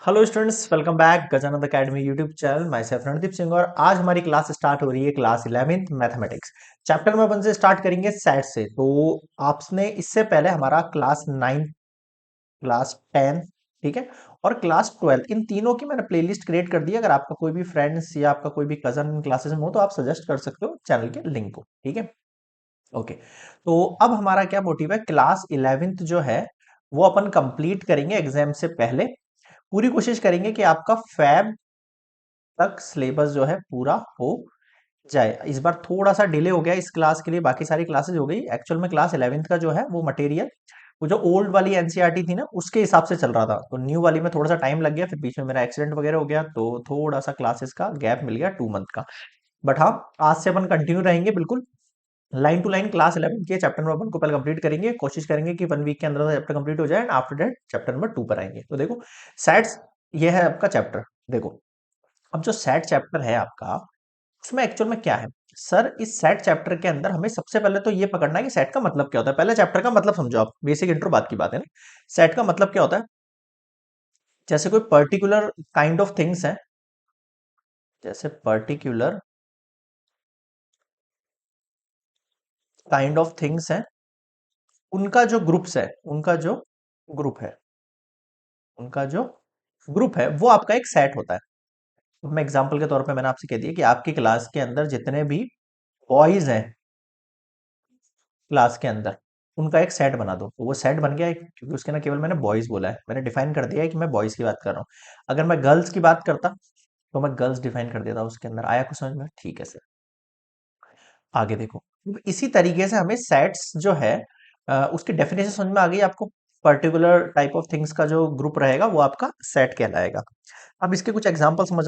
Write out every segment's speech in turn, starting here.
Hello students, welcome back Gajanand academy YouTube channel. My self Randeep Singh और आज हमारी क्लास स्टार्ट हो रही है class 11th mathematics. Chapter number 1 से स्टार्ट करेंगे सेट से। तो आपने इससे पहले हमारा क्लास 9, क्लास 10, ठीक है, और क्लास 12 इन तीनों की मैंने प्लेलिस्ट क्रिएट कर दी है। अगर आपका कोई भी फ्रेंड्स या आपका कोई भी कजन इन क्लासेस में हो तो आप सजेस्ट कर सकते हो चैनल के लिंक को, ठीक है। ओके, तो अब हमारा क्या मोटिव है, क्लास 11th जो है वो अपन कंप्लीट करेंगे एग्जाम से पहले। पूरी कोशिश करेंगे कि आपका फैब तक सिलेबस जो है पूरा हो जाए। इस बार थोड़ा सा डिले हो गया इस क्लास के लिए, बाकी सारी क्लासेस हो गई। एक्चुअल में क्लास 11th का जो है वो मटेरियल, वो जो ओल्ड वाली एनसीईआरटी थी ना उसके हिसाब से चल रहा था, तो न्यू वाली में थोड़ा सा टाइम लग गया, फिर बीच में मेरा एक्सीडेंट वगैरह हो गया तो थोड़ा सा क्लासेस का गैप मिल गया 2 मंथ का। बट हाँ, आज से अपन कंटिन्यू रहेंगे बिल्कुल लाइन टू लाइन। क्लास 11 के चैप्टर नंबर 1 को पहले कंप्लीट करेंगे, कोशिश करेंगे कि 1 वीक के अंदर चैप्टर कंप्लीट हो जाए and after that chapter number 2 पर आएंगे। तो देखो, सेट्स, ये है आपका चैप्टर। देखो, अब जो सेट चैप्टर है आपका, उसमें एक्चुअल में क्या है सर, इस सेट चैप्टर के अंदर हमें सबसे पहले तो ये पकड़ना है कि सेट का मतलब क्या होता है। पहले चैप्टर का मतलब समझो आप, बेसिक इंट्रो बात की बात है ना। सेट का मतलब क्या होता है, जैसे कोई पर्टिकुलर काइंड ऑफ थिंग्स है, जैसे पर्टिकुलर काइंड ऑफ थिंग्स है, उनका जो ग्रुप्स है, ग्रुप है उनका जो ग्रुप है वो आपका एक सेट होता है। तो मैं एग्जांपल के तौर पे मैंने आपसे कह दिया कि आपकी क्लास के अंदर जितने भी बॉयज हैं क्लास के अंदर, उनका एक सेट बना दो। तो वो सेट बन गया है क्योंकि उसके ना केवल मैंने बॉयज बोला है, मैंने डिफाइन कर दिया है कि मैं बॉयज की बात कर रहा हूँ। अगर मैं गर्ल्स की बात करता तो मैं गर्ल्स डिफाइन कर देता उसके अंदर। आया कुछ समझ में? ठीक है सर, आगे देखो। इसी तरीके से हमें सेट्स जो है उसकी डेफिनेशन समझ में आ गई आपको। पर्टिकुलर टाइप ऑफ थिंग्स का जो ग्रुप रहेगा वो आपका सेट कहलाएगा। अब इसके कुछ एग्जांपल समझ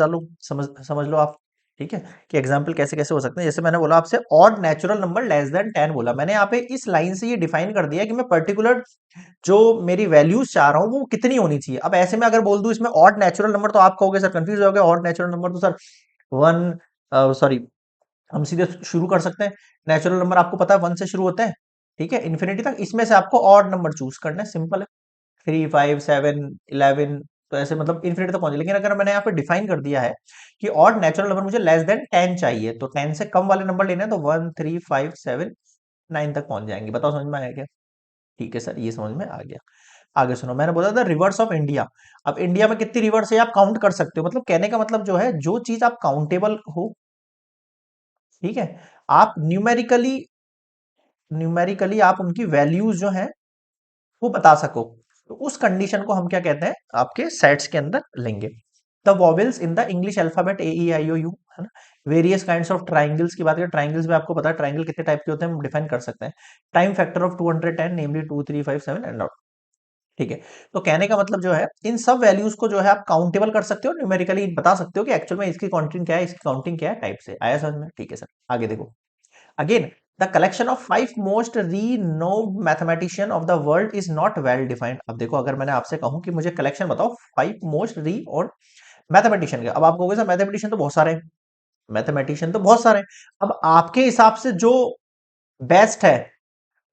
समझ लो आप, ठीक है, कि एग्जांपल कैसे कैसे हो सकते हैं। जैसे मैंने बोला आपसे odd natural number less than 10 बोला, मैंने यहाँ पे इस लाइन से ये डिफाइन कर दिया कि मैं पर्टिकुलर जो मेरी वैल्यूज चाह रहा हूँ वो कितनी होनी चाहिए। अब ऐसे में अगर बोल दूं इसमें ऑड नेचुरल नंबर, तो आप कहोगे सर कंफ्यूज हो गए, ऑड नेचुरल नंबर तो सर वन, सॉरी, हम सीधे शुरू कर सकते हैं। नेचुरल नंबर आपको पता है 1 से शुरू होते हैं, ठीक है, इन्फिनिटी तक। इसमें से आपको ऑड नंबर चूज करना है, सिंपल है। 3, 5, 7, 11, तो ऐसे मतलब इन्फिनिटी तक पहुंचे। लेकिन अगर मैंने यहाँ पे डिफाइन कर दिया है कि ऑड नेचुरल नंबर मुझे लेस देन 10 चाहिए, तो 10 से कम वाले नंबर लेने हैं, तो 1, 3, 5, 7, 9 तक पहुंच जाएंगे। बताओ समझ में आया क्या? ठीक है सर, ये समझ में आ गया। आगे सुनो, मैंने बोला था रिवर्स ऑफ इंडिया। अब इंडिया में कितनी रिवर्स है आप काउंट कर सकते हो। मतलब कहने का मतलब जो है, जो चीज आप काउंटेबल हो, ठीक है, आप न्यूमेरिकली न्यूमेरिकली आप उनकी वैल्यूज जो है वो बता सको, तो उस कंडीशन को हम क्या कहते हैं, आपके सेट्स के अंदर लेंगे। The vowels in the English alphabet AEIOU, है ना। वेरियस काइंड्स ऑफ ट्राइंगल्स की बात करें, ट्राइंगल्स में आपको पता है ट्राइंगल कितने टाइप के होते हैं, हम डिफाइन कर सकते हैं। Time factor of 210, namely 2, 3, 5, 7 and out, ठीक है। तो कहने का मतलब जो है, इन सब वैल्यूज को जो है आप काउंटेबल कर सकते हो, न्यूमेरिकली बता सकते हो कि एक्चुअल में इसकी काउंटिंग क्या है, इसकी काउंटिंग क्या है, टाइप से। आया समझ में? ठीक है सर, आगे देखो। Again, the collection of 5 most renowned mathematician of the world is not well defined। अब देखो, अगर मैंने आपसे कहूं कि मुझे कलेक्शन बताओ 5 most renowned मैथमेटिशियन के, अब आप कहोगे सर मैथमेटिशियन तो बहुत सारे हैं, मैथमेटिशियन तो बहुत सारे हैं। अब आपके हिसाब से जो बेस्ट है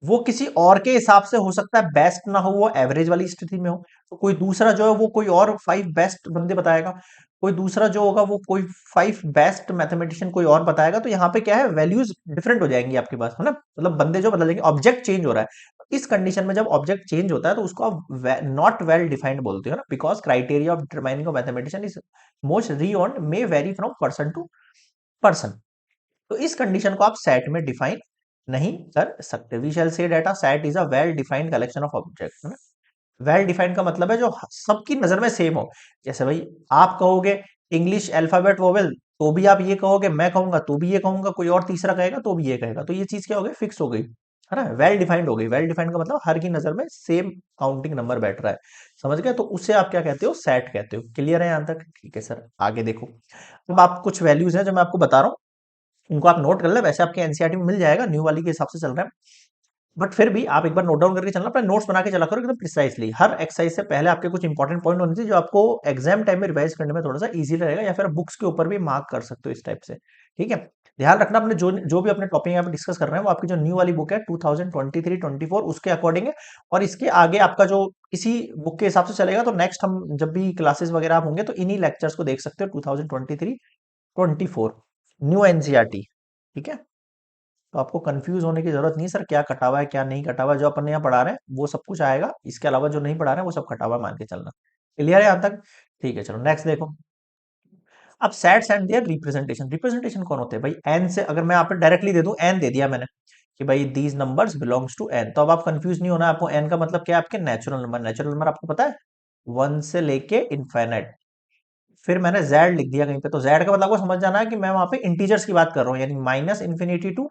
वो किसी और के हिसाब से हो सकता है बेस्ट ना हो, वो एवरेज वाली स्थिति में हो। तो कोई दूसरा जो है वो कोई और 5 बेस्ट बंदे बताएगा, कोई दूसरा जो होगा वो कोई 5 बेस्ट मैथमेटिशियन कोई और बताएगा। तो यहाँ पे क्या है, वैल्यूज डिफरेंट हो जाएंगी आपके पास, है ना। मतलब बंदे जो बदल जाएंगे, ऑब्जेक्ट चेंज हो रहा है। इस कंडीशन में जब ऑब्जेक्ट चेंज होता है तो उसको आप नॉट वेल डिफाइंड बोलते हो ना, because criteria of determining mathematician is most region may vary from person to person. तो इस कंडीशन को आप सेट में डिफाइन नहीं कर सकते। वी शैल से data set is a well defined collection of object, है ना। वेल डिफाइंड का मतलब है जो सबकी नजर में सेम हो। जैसे भाई आप कहोगे इंग्लिश अल्फाबेट वोवेल, तो भी आप ये कहोगे, मैं कहूंगा तो भी ये कहूंगा, कोई और तीसरा कहेगा तो भी ये कहेगा, तो ये चीज क्या हो गई, फिक्स हो गई, है ना, वेल डिफाइंड हो गई। वेल डिफाइंड का मतलब हर की नजर में सेम काउंटिंग नंबर बैठ रहा है। समझ गए? तो उससे आप क्या कहते हो, सेट कहते हो। क्लियर है यहां तक? ठीक है सर, आगे देखो। अब आप कुछ वैल्यूज हैं जो मैं आपको बता रहा हूँ, इनको आप नोट कर ले, वैसे आपके एनसीईआरटी में मिल जाएगा, न्यू वाली के हिसाब से चल रहा है। बट फिर भी आप एक बार नोट डाउन करके चलना, अपने नोट्स बना के चला करो एकदम प्रिसाइसली। हर एक्सरसाइज से पहले आपके कुछ इंपॉर्टेंट पॉइंट होने चाहिए जो आपको एग्जाम टाइम में रिवाइज करने में थोड़ा सा इजी रहेगा, या फिर बुक्स के ऊपर भी मार्क कर सकते हो इस टाइप से। ठीक है, ध्यान रखना अपने जो जो भी अपने टॉपिक यहाँ पे डिस्कस कर रहे हैं वो आपकी जो न्यू वाली बुक है 2023-24 उसके अकॉर्डिंग है। और इसके आगे आपका जो इसी बुक के हिसाब से चलेगा, तो नेक्स्ट हम जब भी क्लासेस वगैरह आप होंगे तो इन्हीं लेक्चर्स को देख सकते हो 2023-24 न्यू एनसीईआरटी। ठीक है, तो आपको कंफ्यूज होने की जरूरत नहीं, सर क्या कटा हुआ है क्या नहीं कटा हुआ है, जो अपन यहाँ पढ़ा रहे हैं वो सब कुछ आएगा, इसके अलावा जो नहीं पढ़ा रहे हैं वो सब कटा हुआ है, मान के चलना। क्लियर है यहाँ तक? ठीक है, चलो नेक्स्ट देखो। अब sets and their representation. Representation कौन होते हैं भाई? एन से अगर मैं यहाँ पे डायरेक्टली दे दूं, एन दे दिया मैंने कि भाई these numbers belongs to N, तो अब आप कंफ्यूज नहीं होना आपको। एन का मतलब क्या है? आपके नेचुरल नंबर। नेचुरल नंबर आपको पता है 1 से लेके इनफाइनाइट। फिर मैंने जेड लिख दिया कहीं पे, तो जेड का मतलब आपको समझ जाना है कि मैं वहां पे इंटीजर्स की बात कर रहा हूँ, यानी minus infinity to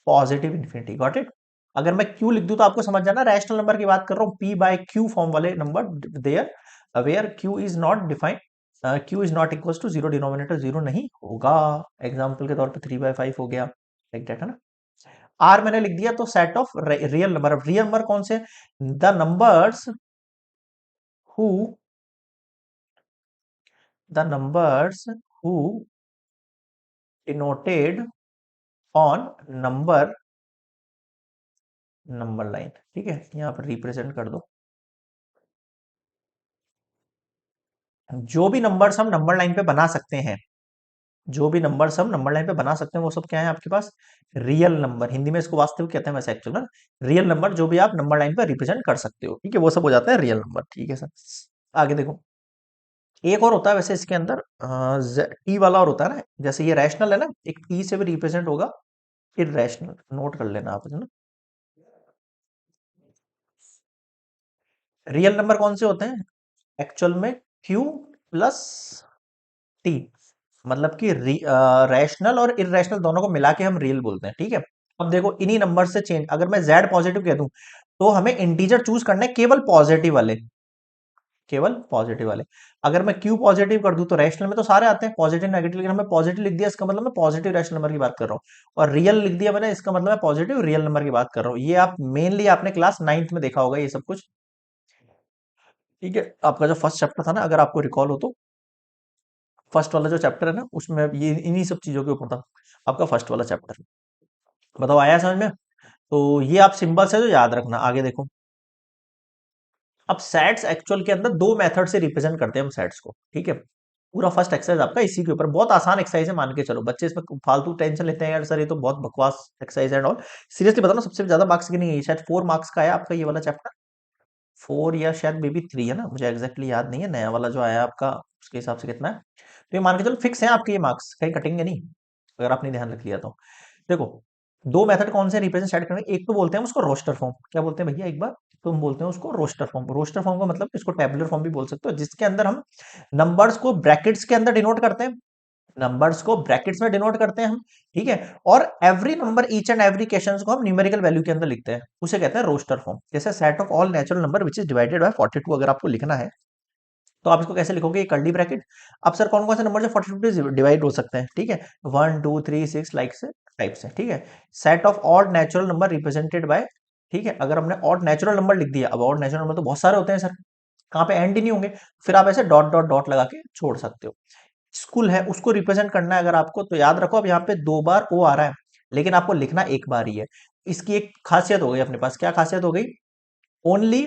positive infinity. Got it? अगर मैं क्यू लिख दूं तो आपको समझ जाना रैशनल नंबर की बात कर रहा हूं, पी बाय क्यू फॉर्म वाले number there where Q is not defined, Q is not equal to zero, denominator zero नहीं होगा। एग्जाम्पल के तौर पे 3/5 हो गया, लाइक दैट, है ना। आर मैंने लिख दिया, तो सेट ऑफ रियल नंबर। अब रियल नंबर कौन से? The numbers who the numbers who denoted on number number line. ठीक है, यहाँ पर रिप्रेजेंट कर दो जो भी नंबर्स हम नंबर लाइन पे बना सकते हैं। जो भी नंबर्स हम नंबर लाइन पे बना सकते हैं वो सब क्या है आपके पास? Real number. हिंदी में इसको वास्तविक कहते हैं वैसे एक्चुअल में। रियल नंबर जो भी आप नंबर लाइन पे रिप्रेजेंट कर सकते हो, ठीक है, वो सब हो जाता है रियल नंबर। ठीक है सर, आगे देखो। एक और होता है वैसे इसके अंदर, टी वाला और होता है ना, जैसे ये रैशनल है ना, एक टी से भी रिप्रेजेंट होगा इरेशनल। नोट कर लेना आप, है ना। रियल नंबर कौन से होते हैं एक्चुअल में? क्यू प्लस टी, मतलब कि रैशनल और इरेशनल दोनों को मिला के हम रियल बोलते हैं। ठीक है, अब देखो इन्हीं नंबर से चेंज, अगर मैं जेड पॉजिटिव कह दूं तो हमें इंटीजर चूज करना है केवल पॉजिटिव वाले, केवल पॉजिटिव वाले। अगर मैं क्यू पॉजिटिव कर दूं तो रैशनल में तो सारे आते हैं पॉजिटिव नेगेटिव, लेकिन हमें पॉजिटिव लिख दिया इसका मतलब मैं पॉजिटिव रैशनल नंबर की बात कर रहा हूँ, और रियल लिख दिया मैंने इसका मतलब मैं पॉजिटिव रियल नंबर की बात कर रहा हूँ। ये आप मेनली आपने क्लास 9th में देखा होगा ये सब कुछ। ठीक है, आपका जो फर्स्ट चैप्टर था ना, अगर आपको रिकॉल हो तो, फर्स्ट वाला जो चैप्टर है ना उसमें ये इन्हीं सब चीजों के ऊपर था आपका फर्स्ट वाला चैप्टर। बताओ आया समझ में? तो ये आप सिंबल्स है जो याद रखना। आगे देखो। अब सेट्स एक्चुअल के अंदर दो मेथड से रिप्रेजेंट करते हैं हम सेट्स को। ठीक है, पूरा फर्स्ट एक्सरसाइज आपका इसी के ऊपर, बहुत आसान एक्सरसाइज है मान के चलो। बच्चे इसमें फालतू टेंशन लेते हैं यार सर ये तो बहुत बकवास एक्सरसाइज है एंड ऑल। सीरियसली बताना, सबसे ज्यादा मार्क्स की नहीं है, शायद 4 मार्क्स का है आपका ये वाला चैप्टर। 4 या शायद मे बी 3 है ना, मुझे एग्जैक्टली याद नहीं है, नया वाला जो आया आपका उसके हिसाब से कितना है। तो ये मान के चलो फिक्स है आपके ये मार्क्स, कहीं कटेंगे नहीं अगर आपने ध्यान रख लिया तो। देखो, दो मेथड कौन से रिप्रेजेंट सेट करने, एक तो बोलते हैं उसको रोस्टर फॉर्म। क्या बोलते हैं भैया एक बार? तुम बोलते हैं उसको रोस्टर फॉर्म। रोस्टर फॉर्म का मतलब इसको टेबुलर फॉर्म भी बोल सकते हो, जिसके अंदर हम नंबर्स को ब्रैकेट्स के अंदर डिनोट करते हैं, नंबर्स को ब्रैकेट्स में डिनोट करते हैं हम। ठीक है, और every number each and every question को हम न्यूमेरिकल वैल्यू के अंदर लिखते हैं, उसे कहते हैं रोस्टर फॉर्म। जैसे set of all natural number which is divided by 42 अगर आपको लिखना है तो आप इसको कैसे लिखोगे? Curly bracket. अब सर कौन कौन से नंबर जो 42 से डिवाइड हो सकते हैं? ठीक है, 1 2 3 6 लाइक से टाइप से। ठीक है, set of odd natural number represented by, ठीक है, अगर हमने ऑड नेचुरल नंबर लिख दिया, अब ऑड नेचुरल नंबर तो बहुत सारे होते हैं सर, कहाँ पे एंड ही नहीं होंगे, फिर आप ऐसे डॉट डॉट डॉट लगा के छोड़ सकते हो। स्कूल है उसको रिप्रेजेंट करना है अगर आपको, तो याद रखो अब यहाँ पे 2 बार ओ आ रहा है, लेकिन आपको लिखना एक बार ही है। इसकी एक खासियत हो गई अपने पास, क्या खासियत हो गई? Only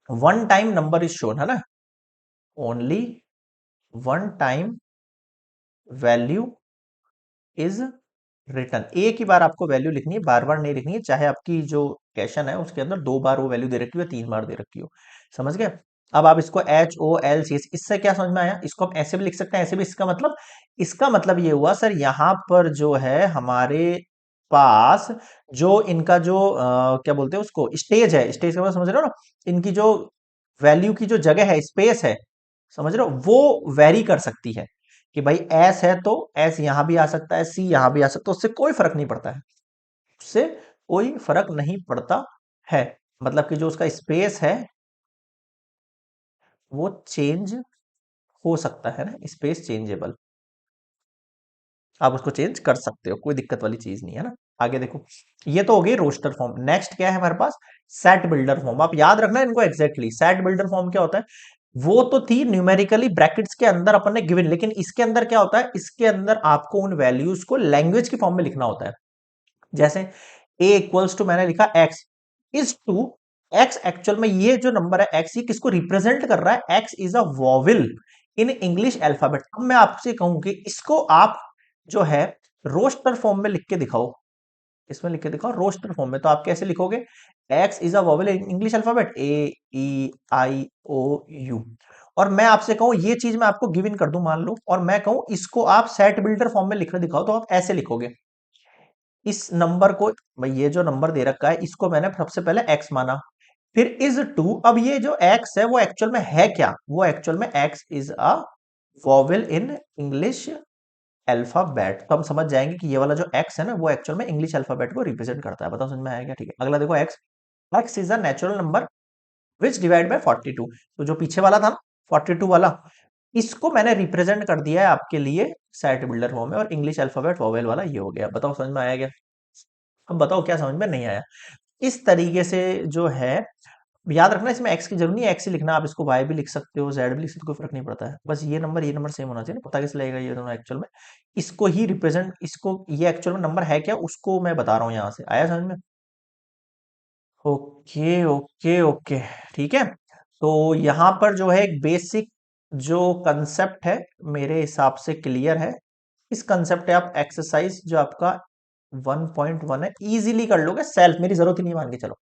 one time number is shown, है ना। Only one time value is return. एक ही बार आपको वैल्यू लिखनी है, बार बार नहीं लिखनी है, चाहे आपकी जो क्वेश्चन है उसके अंदर 2 बार वो वैल्यू दे रखी हो 3 बार दे रखी हो। समझ गए? अब आप इसको HOLCH, इससे क्या समझ में आया? इसको हम ऐसे भी लिख सकते हैं, ऐसे भी। इसका मतलब ये हुआ सर, यहाँ पर जो है हमारे पास जो इनका जो क्या बोलते हैं उसको, स्टेज है, स्टेज का मतलब समझ रहे हो ना, इनकी जो वैल्यू की जो जगह है, स्पेस है, समझ रहे हो, वो वेरी कर सकती है। कि भाई एस है तो एस यहां भी आ सकता है, सी यहां भी आ सकता है, उससे कोई फर्क नहीं पड़ता है, उससे कोई फर्क नहीं पड़ता है। मतलब कि जो उसका स्पेस है वो चेंज हो सकता है ना, स्पेस चेंजेबल, आप उसको चेंज कर सकते हो, कोई दिक्कत वाली चीज नहीं है ना। आगे देखो, ये तो हो गई रोस्टर फॉर्म। नेक्स्ट क्या है हमारे पास, सेट बिल्डर फॉर्म। आप याद रखना इनको एग्जैक्टली। सेट बिल्डर फॉर्म क्या होता है, वो तो थी न्यूमेरिकली ब्रैकेट्स के अंदर अपन ने गिवन, लेकिन इसके अंदर क्या होता है, इसके अंदर आपको उन वैल्यूज को लैंग्वेज की फॉर्म में लिखना होता है। जैसे a इक्वल्स टू मैंने लिखा x is two x, actual में ये जो नंबर है x, ये किसको रिप्रेजेंट कर रहा है, x is a vowel in English alphabet. अब मैं आपसे कहूं कि इसको आप जो है रोस्टर फॉर्म में लिख के दिखाओ, इसमें लिख के दिखाओ रोस्टर फॉर्म में। तो आप कैसे लिखोगे, x is a vowel in English alphabet, A E I O U। और मैं आपसे कहूं ये चीज मैं आपको गिवन कर दूं मान लो, और मैं कहूं इसको आप सेट बिल्डर फॉर्म में लिख के दिखाओ, तो आप ऐसे लिखोगे। इस नंबर को, भाई ये जो नंबर दे रखा है इसको मैंने सबसे पहले x माना, फिर इज टू। अब ये जो x है वो एक्चुअल में है क्या, वो एक्चुअल में x is a vowel in English alphabet. तो हम समझ जाएंगे कि ये वाला जो x है ना वो एक्चुअल में इंग्लिश अल्फाबेट को रिप्रेजेंट करता है। बताओ समझ में आया क्या? ठीक है, अगला देखो x। x is a natural number which divide by 42। तो जो पीछे वाला था ना 42 वाला, इसको मैंने रिप्रेजेंट कर दिया है आपके लिए सेट बिल्डर फॉर्म में, और इंग्लिश अल्फाबेट वॉवेल वाला ये हो गया। बताओ समझ में आया क्या? अब बताओ क्या समझ में नहीं आया? इस तरीके से जो है, याद रखना इसमें एक्स की जरूरत नहीं है, एक्स ही लिखना, आप इसको वाई भी लिख सकते हो, जेड भी लिख सकते हो, कोई फर्क नहीं पड़ता है। बस ये नंबर सेम होना चाहिए ना, पता कैसे लगेगा ये दोनों एक्चुअल में, इसको ही रिप्रेजेंट, इसको ये एक्चुअल में नंबर है क्या उसको मैं बता रहा हूँ यहाँ से। आया समझ में? ओके ओके ओके, ठीक है। तो यहाँ पर जो है एक बेसिक जो कंसेप्ट है मेरे हिसाब से क्लियर है। इस कंसेप्ट पे आप एक्सरसाइज जो आपका 1.1 है इजीली कर लोगे सेल्फ, मेरी जरूरत ही नहीं मान के चलो।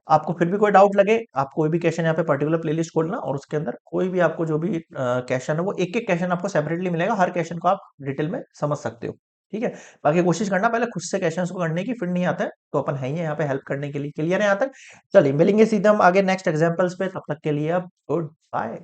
आपको फिर भी कोई डाउट लगे, आप कोई भी क्वेश्चन यहाँ पे पर्टिकुलर प्लेलिस्ट खोलना, और उसके अंदर कोई भी आपको जो भी क्वेश्चन है वो एक एक क्वेश्चन आपको सेपरेटली मिलेगा, हर क्वेश्चन को आप डिटेल में समझ सकते हो। ठीक है, बाकी कोशिश करना पहले खुद से क्वेश्चंस को करने की, फिर नहीं आता है तो अपन है ही है यहाँ पे हेल्प करने के लिए। क्लियर है यहाँ तक? चलिए मिलेंगे सीधे हम आगे नेक्स्ट एग्जांपल्स पे, तब तक के लिए अब गुड बाय।